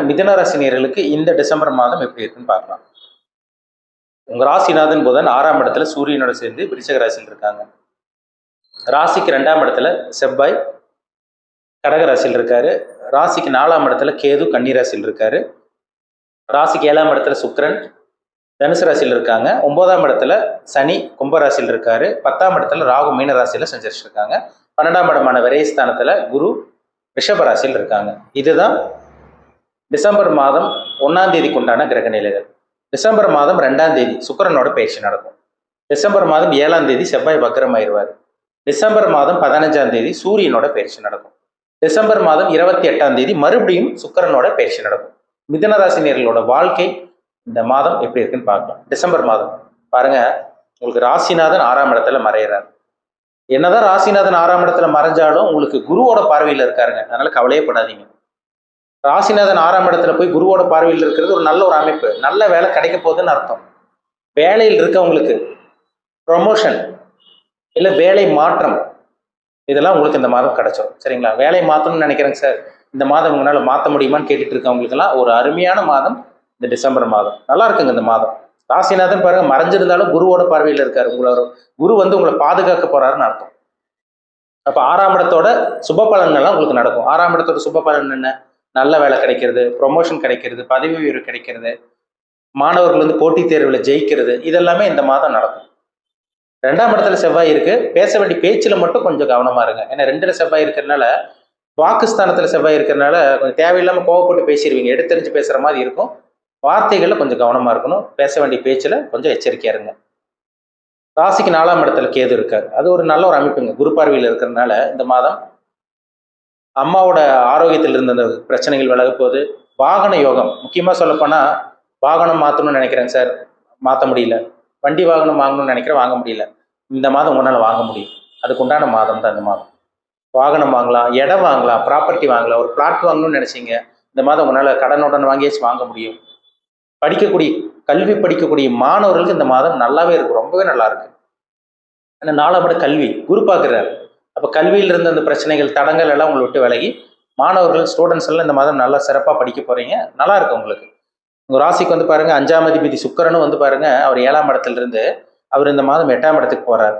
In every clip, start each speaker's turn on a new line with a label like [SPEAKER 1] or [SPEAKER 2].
[SPEAKER 1] மிதுன ராசினியர்களுக்கு இந்த டிசம்பர் மாதம் எப்படி இருக்குன்னு பார்க்கலாம். உங்க ராசிநாதன் புதன் 6ஆம் இடத்துல சூரியனோட சேர்ந்து விருச்சிக ராசியில் இருக்காங்க. ராசிக்கு 2ஆம் இடத்துல செவ்வாய் கடக ராசியில் இருக்காரு. ராசிக்கு 4ஆம் இடத்துல கேது கன்னி ராசியில் இருக்காரு. ராசிக்கு 7ஆம் இடத்துல சுக்கிரன் தனுசு ராசியில் இருக்காங்க. 9ஆம் இடத்துல சனி கும்பராசியில் இருக்காரு. 10ஆம் இடத்துல ராகு மீன ராசியில சஞ்சரிச்சு இருக்காங்க. 12ஆம் இடமான விரயஸ்தானத்துல குரு ரிஷப ராசியில் இருக்காங்க. இதுதான் டிசம்பர் மாதம் 1ஆம் தேதிக்கு உண்டான கிரக நிலைகள். டிசம்பர் மாதம் 2ஆம் தேதி சுக்கிரனோட பயிற்சி நடக்கும். டிசம்பர் மாதம் 7ஆம் தேதி செவ்வாய் வக்ரமாயிருவார். டிசம்பர் மாதம் 15ஆம் தேதி சூரியனோட பயிற்சி நடக்கும். டிசம்பர் மாதம் 28ஆம் தேதி மறுபடியும் சுக்கிரனோட பயிற்சி நடக்கும். மிதுன ராசினியர்களோட வாழ்க்கை இந்த மாதம் எப்படி இருக்குன்னு பார்க்கலாம். டிசம்பர் மாதம் பாருங்க, உங்களுக்கு ராசிநாதன் 6ஆம் இடத்துல மறையிறார். என்னதான் ராசிநாதன் 6ஆம் இடத்துல மறைஞ்சாலும் உங்களுக்கு குருவோட பார்வையில் இருக்காருங்க. அதனால கவலையே படாதீங்க. ராசிநாதன் 6ஆம் இடத்துல போய் குருவோட பார்வையில் இருக்கிறது ஒரு நல்ல ஒரு அமைப்பு. நல்ல வேலை கிடைக்க போகுதுன்னு அர்த்தம். வேலையில் இருக்கவங்களுக்கு ப்ரொமோஷன் இல்லை வேலை மாற்றம் இதெல்லாம் உங்களுக்கு இந்த மாதம் கிடைச்சிடும். சரிங்களா? வேலை மாற்றணும்னு நினைக்கிறேங்க சார், இந்த மாதம் உங்களால் மாற்ற முடியுமான்னு கேட்டுட்டு இருக்கவங்களுக்கெல்லாம் ஒரு அருமையான மாதம் இந்த டிசம்பர் மாதம். நல்லா இருக்குங்க இந்த மாதம். ராசிநாதன் பாருங்க மறைஞ்சிருந்தாலும் குருவோட பார்வையில் இருக்காரு. உங்களோட குரு உங்களை பாதுகாக்க போறாருன்னு அர்த்தம். அப்போ 6ஆம் இடத்தோட சுப பலன்கள்லாம் உங்களுக்கு நடக்கும். 6ஆம் இடத்தோட சுப பலன் என்ன? நல்ல வேலை கிடைக்கிறது, ப்ரொமோஷன் கிடைக்கிறது, பதவி உயர்வு கிடைக்கிறது, மாணவர்கள் போட்டித் தேர்வில் ஜெயிக்கிறது, இதெல்லாமே இந்த மாதம் நடக்கும். 2ஆம் இடத்துல செவ்வாய் இருக்கு. பேச வேண்டிய பேச்சில் மட்டும் கொஞ்சம் கவனமா இருங்க. ஏன்னா 2ல செவ்வாய் இருக்கிறதுனால, வாக்குஸ்தானத்துல செவ்வாய் இருக்கிறதுனால கொஞ்சம் தேவையில்லாம கோவப்பட்டு பேசிடுவீங்க. எடுத்தெறிஞ்சு பேசுற மாதிரி இருக்கும். வார்த்தைகள்ல கொஞ்சம் கவனமா இருக்கணும். பேச வேண்டிய பேச்சில் கொஞ்சம் எச்சரிக்கையா இருங்க. ராசிக்கு 4ஆம் இடத்துல கேது இருக்காரு. அது ஒரு நல்ல ஒரு அமைப்புங்க. குரு பார்வையில் இருக்கிறதுனால இந்த மாதம் அம்மாவோட ஆரோக்கியத்தில் இருந்த அந்த பிரச்சனைகள் விலக போகுது. வாகன யோகம், முக்கியமாக சொல்லப்போனால் வாகனம் மாற்றணும்னு நினைக்கிறேங்க சார், மாற்ற முடியல. வண்டி வாகனம் வாங்கணும்னு நினைக்கிறேன், வாங்க முடியல. இந்த மாதம் உங்களால் வாங்க முடியும். அதுக்கு உண்டான மாதம் தான் இந்த மாதம். வாகனம் வாங்கலாம், இடம் வாங்கலாம், ப்ராப்பர்ட்டி வாங்கலாம். ஒரு பிளாட் வாங்கணும்னு நினைச்சிங்க, இந்த மாதம் உங்களால் கடனுடன் வாங்கியாச்சு வாங்க முடியும். கல்வி படிக்கக்கூடிய மாணவர்களுக்கு இந்த மாதம் நல்லாவே இருக்கும், ரொம்பவே நல்லா இருக்கு. ஏன்னா 4ஆம் இடம் கல்வி குரு பார்க்குறாரு. அப்போ கல்வியில் இருந்த அந்த பிரச்சனைகள் தடங்கள் எல்லாம் உங்களை விட்டு விலகி மாணவர்கள் ஸ்டூடெண்ட்ஸ் எல்லாம் இந்த மாதம் நல்லா சிறப்பாக படிக்க போறீங்க. நல்லா இருக்கு உங்களுக்கு. உங்க ராசிக்கு பாருங்க 5ஆம் அதிபதி சுக்கிரனும் பாருங்க, அவர் 7ஆம் இடத்துல இருந்து அவர் இந்த மாதம் 8ஆம் இடத்துக்கு போறாரு.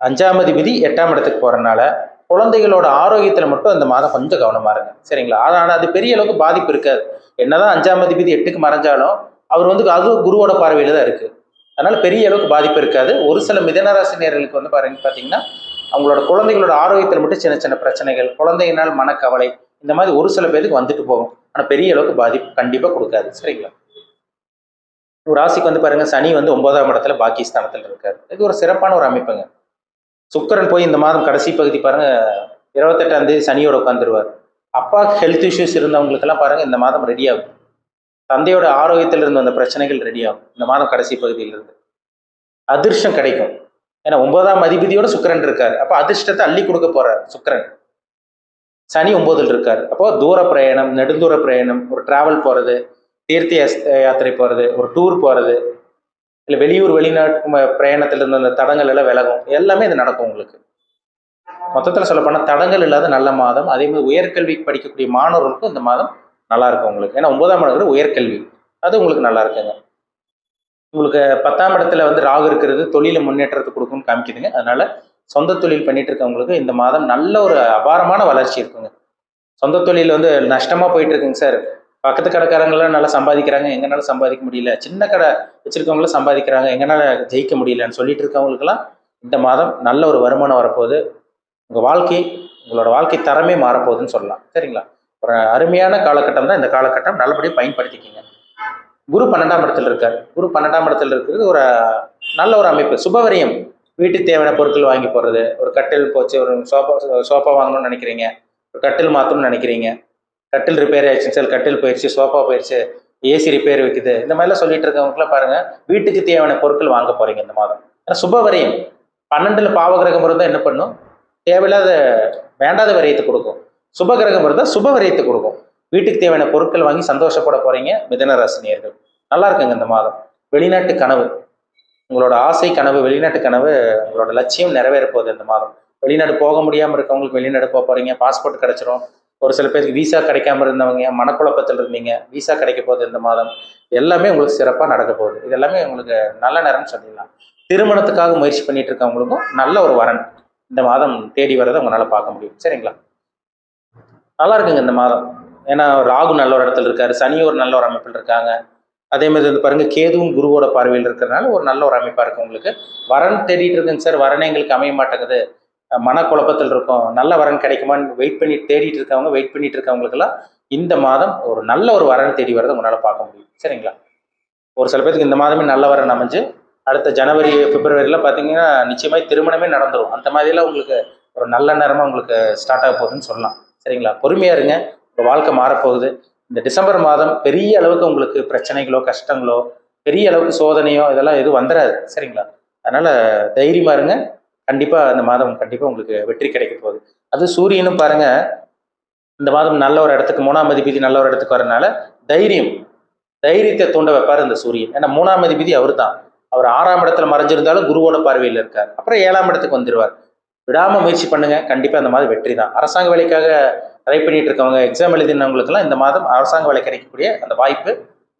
[SPEAKER 1] 5ஆம் அதிபதி 8ஆம் இடத்துக்கு போறதுனால குழந்தைகளோட ஆரோக்கியத்துல மட்டும் இந்த மாதம் கொஞ்சம் கவனமா இருங்க. சரிங்களா? ஆனால் அது பெரிய அளவுக்கு பாதிப்பு இருக்காது. என்னதான் 5ஆம் அதிபதி 8க்கு மறைஞ்சாலும் அவர் அது குருவோட பார்வையில தான் இருக்கு. அதனால பெரிய அளவுக்கு பாதிப்பு இருக்காது. ஒரு சில மிதுன ராசினியர்களுக்கு பார்த்தீங்கன்னா அவங்களோட குழந்தைகளோட ஆரோக்கியத்தில் மட்டும் சின்ன சின்ன பிரச்சனைகள், குழந்தையினால் மனக்கவலை, இந்த மாதிரி ஒரு சில பேருக்கு வந்துட்டு போகும். ஆனால் பெரிய அளவுக்கு பாதிப்பு கண்டிப்பாக கொடுக்காது. சரிங்களா? ஒரு ராசிக்கு பாருங்க, சனி 9ஆம் இடத்துல பாக்கியஸ்தானத்தில் இருக்காரு. இது ஒரு சிறப்பான ஒரு அமைப்புங்க. சுக்கிரன் போய் இந்த மாதம் கடைசி பகுதி பாருங்க 28ஆம் தேதி சனியோட உட்காந்துருவார். அப்பாவுக்கு ஹெல்த் இஷ்யூஸ் இருந்தவங்களுக்கெல்லாம் பாருங்க இந்த மாதம் ரெடி ஆகும். தந்தையோட ஆரோக்கியத்தில் இருந்த அந்த பிரச்சனைகள் ரெடி ஆகும் இந்த மாதம் கடைசி பகுதியிலிருந்து. அதிர்ஷ்டம் கிடைக்கும். ஏன்னா 9ஆம் அதிபதியோட சுக்கிரன் இருக்காரு. அப்போ அதிர்ஷ்டத்தை அள்ளி கொடுக்க போறாரு சுக்கிரன். சனி 9ல் இருக்காரு. அப்போ தூர பிரயாணம், நெடுந்தூர பிரயாணம், ஒரு டிராவல் போறது, தீர்த்த யாத்திரை போறது, ஒரு டூர் போறது, இல்லை வெளியூர் வெளிநாட்டு பிரயாணத்துல இருந்த அந்த தடங்கள் எல்லாம் விலகும். எல்லாமே இது நடக்கும் உங்களுக்கு. மொத்தத்தில் சொல்லப்போனால் தடங்கள் இல்லாத நல்ல மாதம். அதே மாதிரி உயர்கல்வி படிக்கக்கூடிய மாணவர்களுக்கும் இந்த மாதம் நல்லா இருக்கும் உங்களுக்கு. ஏன்னா 9ஆம் இடம் உயர்கல்வி, அது உங்களுக்கு நல்லா இருக்குங்க. உங்களுக்கு 10ஆம் இடத்துல ராகு இருக்கிறது தொழில முன்னேற்றத்தை கொடுக்கும்னு காமிக்குதுங்க. அதனால சொந்த தொழில் பண்ணிட்டு இருக்கவங்களுக்கு இந்த மாதம் நல்ல ஒரு அபாரமான வளர்ச்சி இருக்குங்க. சொந்த தொழில் நஷ்டமா போயிட்டு இருக்குங்க சார், பக்கத்து கடைக்காரங்களாம் நல்லா சம்பாதிக்கிறாங்க, எங்கனால சம்பாதிக்க முடியல, சின்ன கடை வச்சிருக்கவங்களும் சம்பாதிக்கிறாங்க, எங்கனால ஜெயிக்க முடியலன்னு சொல்லிட்டு இருக்கவங்களுக்கெல்லாம் இந்த மாதம் நல்ல ஒரு வருமானம் வரப்போகுது. உங்களோட வாழ்க்கை தரமே மாறப்போகுதுன்னு சொல்லலாம். சரிங்களா? ஒரு அருமையான காலகட்டம் தான் இந்த காலகட்டம். நல்லபடியாக பயன்படுத்திக்கிங்க. குரு 12ஆம் இடத்துல இருக்கார். குரு 12ஆம் இடத்துல இருக்கிறது ஒரு நல்ல ஒரு அமைப்பு. சுபவரியம், வீட்டுக்கு தேவையான பொருட்கள் வாங்கி போடுறது, ஒரு கட்டில் போச்சு, ஒரு சோஃபா வாங்கணும்னு நினைக்கிறீங்க, ஒரு கட்டில் மாற்றணும்னு நினைக்கிறீங்க, கட்டில் ரிப்பேர் ஆயிடுச்சு சார், கட்டில் போயிடுச்சு, சோஃபா போயிடுச்சு, ஏசி ரிப்பேர் வைக்குது, இந்த மாதிரிலாம் சொல்லிட்டு இருக்கவங்களுக்குலாம் பாருங்க வீட்டுக்கு தேவையான பொருட்கள் வாங்க போறீங்க இந்த மாதம். ஏன்னா சுபவரியம் 12ல் பாவகிரகம் இருந்தால் என்ன பண்ணும்? தேவையில்லாத வேண்டாத வரியத்தை கொடுக்கும். சுபகிரகம் இருந்தால் சுப வரியத்தை கொடுக்கும். வீட்டுக்கு தேவையான பொருட்கள் வாங்கி சந்தோஷப்பட போறீங்க மிதுன ராசினியர்கள். நல்லா இருக்குங்க இந்த மாதம். வெளிநாட்டு கனவு, உங்களோட ஆசை கனவு, வெளிநாட்டு கனவு, உங்களோட லட்சியம் நிறைவேற போகுது இந்த மாதம். வெளிநாடு போக முடியாமல் இருக்கவங்களுக்கு வெளிநாடு போக போறீங்க. பாஸ்போர்ட் கிடைச்சிரும். ஒரு சில பேருக்கு விசா கிடைக்காம இருந்தவங்க, மனக்குழப்பத்தில் இருந்தீங்க, விசா கிடைக்க போகுது இந்த மாதம். எல்லாமே உங்களுக்கு சிறப்பாக நடக்க போகுது. இது எல்லாமே உங்களுக்கு நல்ல நேரம்னு சொல்லிடலாம். திருமணத்துக்காக முயற்சி பண்ணிட்டு இருக்கவங்களுக்கும் நல்ல ஒரு வரன் இந்த மாதம் தேடி வரதை உங்களால் பார்க்க முடியும். சரிங்களா? நல்லா இருக்குங்க இந்த மாதம். ஏன்னா ராகு நல்ல ஒரு இடத்துல இருக்காரு, சனி ஒரு நல்ல ஒரு அமைப்பில் இருக்காங்க. அதே மாதிரி வந்து பாருங்க, கேதுவும் குருவோட பார்வையில் இருக்கிறதுனால ஒரு நல்ல ஒரு அமைப்பா இருக்கு உங்களுக்கு. வரன் தேடிட்டு இருக்குங்க சார், வரனே எங்களுக்கு அமைய மாட்டேங்குது, மனக்குழப்பத்தில் இருக்கும், நல்ல வரன் கிடைக்குமான்னு வெயிட் பண்ணி தேடிட்டு இருக்கவங்க, வெயிட் பண்ணிட்டு இருக்கவங்களுக்கெல்லாம் இந்த மாதம் ஒரு நல்ல ஒரு வரன் தேடி வரதை உங்களால் பார்க்க முடியும். சரிங்களா? ஒரு சில பேருக்கு இந்த மாதமே நல்ல வரன் அமைஞ்சு அடுத்த ஜனவரி பிப்ரவரியில் பார்த்தீங்கன்னா நிச்சயமாக திருமணமே நடந்துடும். அந்த மாதிரிலாம் உங்களுக்கு ஒரு நல்ல நேரமாக உங்களுக்கு ஸ்டார்ட் ஆக போகுதுன்னு சொல்லலாம். சரிங்களா? பொறுமையாக இருங்க, உங்கள் வாழ்க்கை மாறப்போகுது. இந்த டிசம்பர் மாதம் பெரிய அளவுக்கு உங்களுக்கு பிரச்சனைகளோ கஷ்டங்களோ பெரிய அளவுக்கு சோதனையோ இதெல்லாம் எதுவும் வந்துடாது. சரிங்களா? அதனால் தைரியமாக இருங்க. கண்டிப்பாக இந்த மாதம் கண்டிப்பாக உங்களுக்கு வெற்றி கிடைக்க போகுது. அது சூரியனும் பாருங்கள் இந்த மாதம் நல்ல ஒரு இடத்துக்கு 3ஆம் அதிபதி நல்ல ஒரு இடத்துக்கு வரனால தைரியத்தை தூண்ட வைப்பார் இந்த சூரியன். ஏன்னா 3ஆம் அதிபதி அவர் தான். அவர் 6ஆம் இடத்துல மறைஞ்சிருந்தாலும் குருவோட பார்வையில் இருக்கார். அப்புறம் 7ஆம் இடத்துக்கு வந்துடுவார். விடாம முயற்சி பண்ணுங்க, கண்டிப்பா இந்த மாதம் வெற்றி தான். அரசாங்க வேலைக்காக ட்ரை பண்ணிட்டு இருக்கவங்க, எக்ஸாம் எழுதினவங்களுக்கெல்லாம் இந்த மாதம் அரசாங்க வேலை கிடைக்கக்கூடிய அந்த வாய்ப்பு,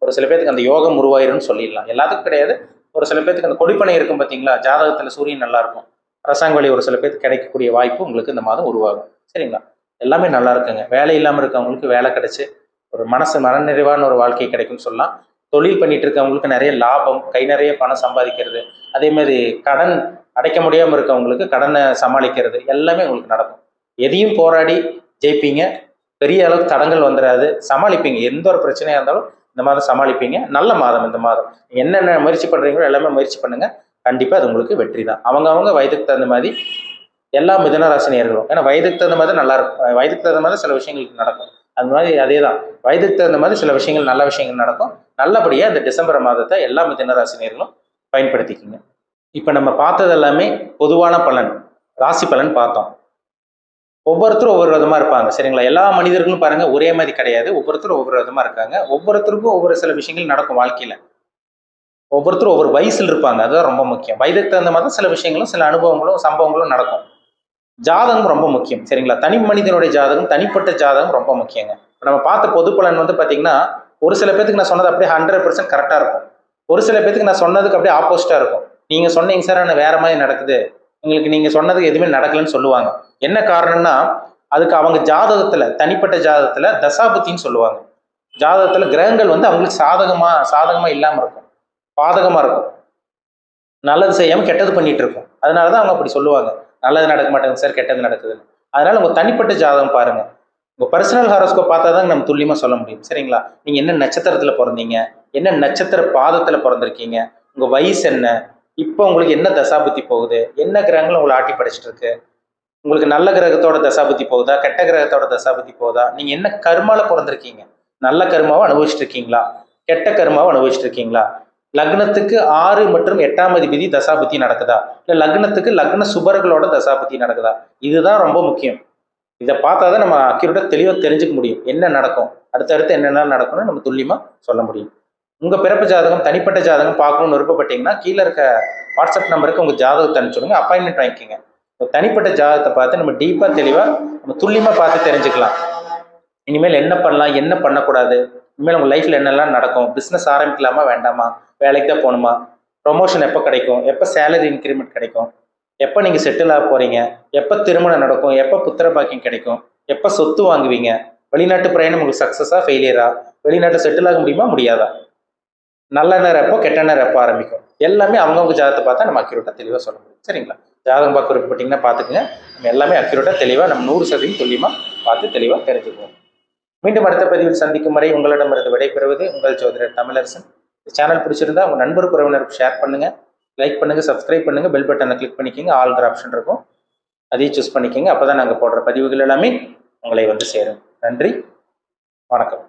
[SPEAKER 1] ஒரு சில பேருக்கு அந்த யோகம் உருவாயிரும்னு சொல்லிடலாம். எல்லாத்துக்கும் கிடையாது, ஒரு சில பேருக்கு அந்த கொடிப்பனை இருக்கும் பார்த்தீங்களா, ஜாதகத்தில் சூரியன் நல்லா இருக்கும், அரசாங்க வேலை ஒரு சில பேருக்கு கிடைக்கக்கூடிய வாய்ப்பு உங்களுக்கு இந்த மாதம் உருவாகும். சரிங்களா? எல்லாமே நல்லா இருக்குங்க. வேலை இல்லாமல் இருக்கவங்களுக்கு வேலை கிடைச்சு ஒரு மனநிறைவான ஒரு வாழ்க்கை கிடைக்கும்னு சொல்லலாம். தொழில் பண்ணிட்டு இருக்கவங்களுக்கு நிறைய லாபம், கை நிறைய பணம் சம்பாதிக்கிறது, அதே மாதிரி கடன் அடைக்க முடியாமல் இருக்கவங்களுக்கு கடனை சமாளிக்கிறது எல்லாமே உங்களுக்கு நடக்கும். எதையும் போராடி ஜெயிப்பீங்க. பெரிய அளவுக்கு தடங்கள் வந்துடாது, சமாளிப்பீங்க. எந்த ஒரு பிரச்சனையாக இருந்தாலும் இந்த மாதம் சமாளிப்பீங்க. நல்ல மாதம் இந்த மாதம். என்னென்ன முயற்சி பண்ணுறீங்களோ எல்லாமே முயற்சி பண்ணுங்க, கண்டிப்பாக அது உங்களுக்கு வெற்றி தான். அவங்க வயதுக்கு தகுந்த மாதிரி எல்லா மிதுன ராசினியர்களும், ஏன்னா வயதுக்கு தகுந்த மாதிரி நல்லா இருக்கும், வயதுக்கு தகுந்த மாதிரி சில விஷயங்களுக்கு நடக்கும். அது மாதிரி அதே தான், வயதுக்கு தகுந்த மாதிரி சில விஷயங்கள் நல்ல விஷயங்கள் நடக்கும். நல்லபடியாக இந்த டிசம்பர் மாதத்தை எல்லா மிதுன ராசினியர்களும் பயன்படுத்திக்கிங்க. இப்போ நம்ம பார்த்தது எல்லாமே பொதுவான பலன், ராசி பலன் பார்த்தோம். ஒவ்வொருத்தரும் ஒவ்வொரு விதமாக இருப்பாங்க. சரிங்களா? எல்லா மனிதர்களும் பாருங்க ஒரே மாதிரி கிடையாது, ஒவ்வொருத்தரும் ஒவ்வொரு விதமாக இருக்காங்க. ஒவ்வொருத்தருக்கும் ஒவ்வொரு சில விஷயங்கள் நடக்கும் வாழ்க்கையில். ஒவ்வொருத்தரும் ஒவ்வொரு வயசில் இருப்பாங்க, அதுதான் ரொம்ப முக்கியம். வயதுக்கு தகுந்த மாதிரி சில விஷயங்களும் சில அனுபவங்களும் சம்பவங்களும் நடக்கும். ஜாதகம் ரொம்ப முக்கியம். சரிங்களா? தனி மனிதனுடைய ஜாதகம், தனிப்பட்ட ஜாதகம் ரொம்ப முக்கியங்க. நம்ம பார்த்த பொது பலன் வந்து பார்த்தீங்கன்னா, ஒரு சில பேருக்கு நான் சொன்னது அப்படியே 100% கரெக்டாக இருக்கும், ஒரு சில பேருக்கு நான் சொன்னதுக்கு அப்படியே ஆப்போசிட்டாக இருக்கும். நீங்கள் சொன்னீங்க சார், ஆனால் வேற மாதிரி நடக்குது, உங்களுக்கு நீங்கள் சொன்னதுக்கு எதுவுமே நடக்கலன்னு சொல்லுவாங்க. என்ன காரணம்னா, அதுக்கு அவங்க ஜாதகத்தில், தனிப்பட்ட ஜாதகத்தில் தசாபுத்தின்னு சொல்லுவாங்க. ஜாதகத்தில் கிரகங்கள் வந்து அவங்களுக்கு சாதகமாக இல்லாமல் இருக்கும், பாதகமாக இருக்கும், நல்லது செய்யாமல் கெட்டது பண்ணிட்டு இருக்கும். அதனால தான் அவங்க அப்படி சொல்லுவாங்க, நல்லது நடக்க மாட்டேங்குது சார், கெட்டது நடக்குதுன்னு. அதனால உங்கள் தனிப்பட்ட ஜாதகம் பாருங்க, உங்கள் பர்சனல் ஹாரோஸ்கோப் பார்த்தா தான் நம்ம துல்லியமாக சொல்ல முடியும். சரிங்களா? நீங்கள் என்ன நட்சத்திரத்தில் பிறந்தீங்க, என்ன நட்சத்திர பாதத்தில் பிறந்திருக்கீங்க, உங்கள் வயசு என்ன, இப்போ உங்களுக்கு என்ன தசாபுத்தி போகுது, என்ன கிரகங்கள் உங்களை ஆட்டி படிச்சுட்டு இருக்கு, உங்களுக்கு நல்ல கிரகத்தோட தசாபுத்தி போகுதா, கெட்ட கிரகத்தோட தசாபுத்தி போகுதா, நீங்கள் என்ன கர்மால பிறந்திருக்கீங்க, நல்ல கர்மாவை அனுபவிச்சுட்டு இருக்கீங்களா, கெட்ட கர்மாவை அனுபவிச்சுட்டு இருக்கீங்களா, லக்னத்துக்கு 6 மற்றும் 8ஆம் அதிபதி தசாபுத்தி நடக்குதா, இல்லை லக்னத்துக்கு லக்ன சுபர்களோட தசாபுத்தி நடக்குதா, இதுதான் ரொம்ப முக்கியம். இதை பார்த்தா தான் நம்ம அக்யூரேட்டாக தெளிவாக தெரிஞ்சுக்க முடியும் என்ன நடக்கும், அடுத்தடுத்து என்னென்ன நடக்கும்னு நம்ம துல்லியமாக சொல்ல முடியும். உங்கள் பிறப்பு ஜாதகம், தனிப்பட்ட ஜாதகம் பார்க்கணும்னு விருப்பப்பட்டீங்கன்னா கீழே இருக்க வாட்ஸ்அப் நம்பருக்கு உங்கள் ஜாதகத்தை அனுப்பிச்சுடுங்க, அப்பாயின்மெண்ட் வாங்கிக்கோங்க. தனிப்பட்ட ஜாதகத்தை பார்த்து நம்ம டீப்பாக தெளிவாக நம்ம துல்லியமாக பார்த்து தெரிஞ்சுக்கலாம். இனிமேல் என்ன பண்ணலாம், என்ன பண்ணக்கூடாது, இனிமேல் உங்கள் லைஃப்பில் என்னெல்லாம் நடக்கும், பிஸ்னஸ் ஆரம்பிக்கலாமா வேண்டாமா, வேலைக்கு தான் போகணுமா, ப்ரொமோஷன் எப்போ கிடைக்கும், எப்போ சேலரி இன்க்ரிமெண்ட் கிடைக்கும், எப்போ நீங்கள் செட்டில் ஆக போகிறீங்க, எப்போ திருமணம் நடக்கும், எப்போ புத்திர பாக்கியம் கிடைக்கும், எப்போ சொத்து வாங்குவீங்க, வெளிநாட்டு பிரயாணம் உங்களுக்கு சக்ஸஸாக ஃபெயிலியரா, வெளிநாட்டு செட்டில் ஆக முடியுமா முடியாதா, நல்ல நேரம் எப்போ கெட்ட நேரம் எப்போ ஆரம்பிக்கும், எல்லாமே அவங்கவுங்க ஜாதகத்தை பார்த்தா நம்ம அக்யூரேட்டாக தெளிவாக சொல்ல முடியும். சரிங்களா? ஜாதகம் பார்க்க விருப்பப்பட்டீங்கன்னா பார்த்துக்குங்க. நம்ம எல்லாமே அக்யூரேட்டாக தெளிவாக நம்ம 100% துல்லியமாக பார்த்து தெளிவாக தெரிஞ்சுக்குவோம். மீண்டும் அடுத்த பதிவில் சந்திக்கும் வரை உங்களிடமிருந்து விடைபெறுவது உங்கள் ஜோதிடர் தமிழரசன். இந்த சேனல் பிடிச்சிருந்தா உங்கள் நண்பர் உறவினருக்கு ஷேர் பண்ணுங்கள், லைக் பண்ணுங்கள், சப்ஸ்கிரைப் பண்ணுங்கள், பெல் பட்டனை கிளிக் பண்ணிக்கோங்க, ஆல்கிற ஆப்ஷன் இருக்கும், அதையும் சூஸ் பண்ணிக்கோங்க. அப்போ தான் நாங்கள் போடுற பதிவுகள் எல்லாமே உங்களை வந்து சேரும். நன்றி, வணக்கம்.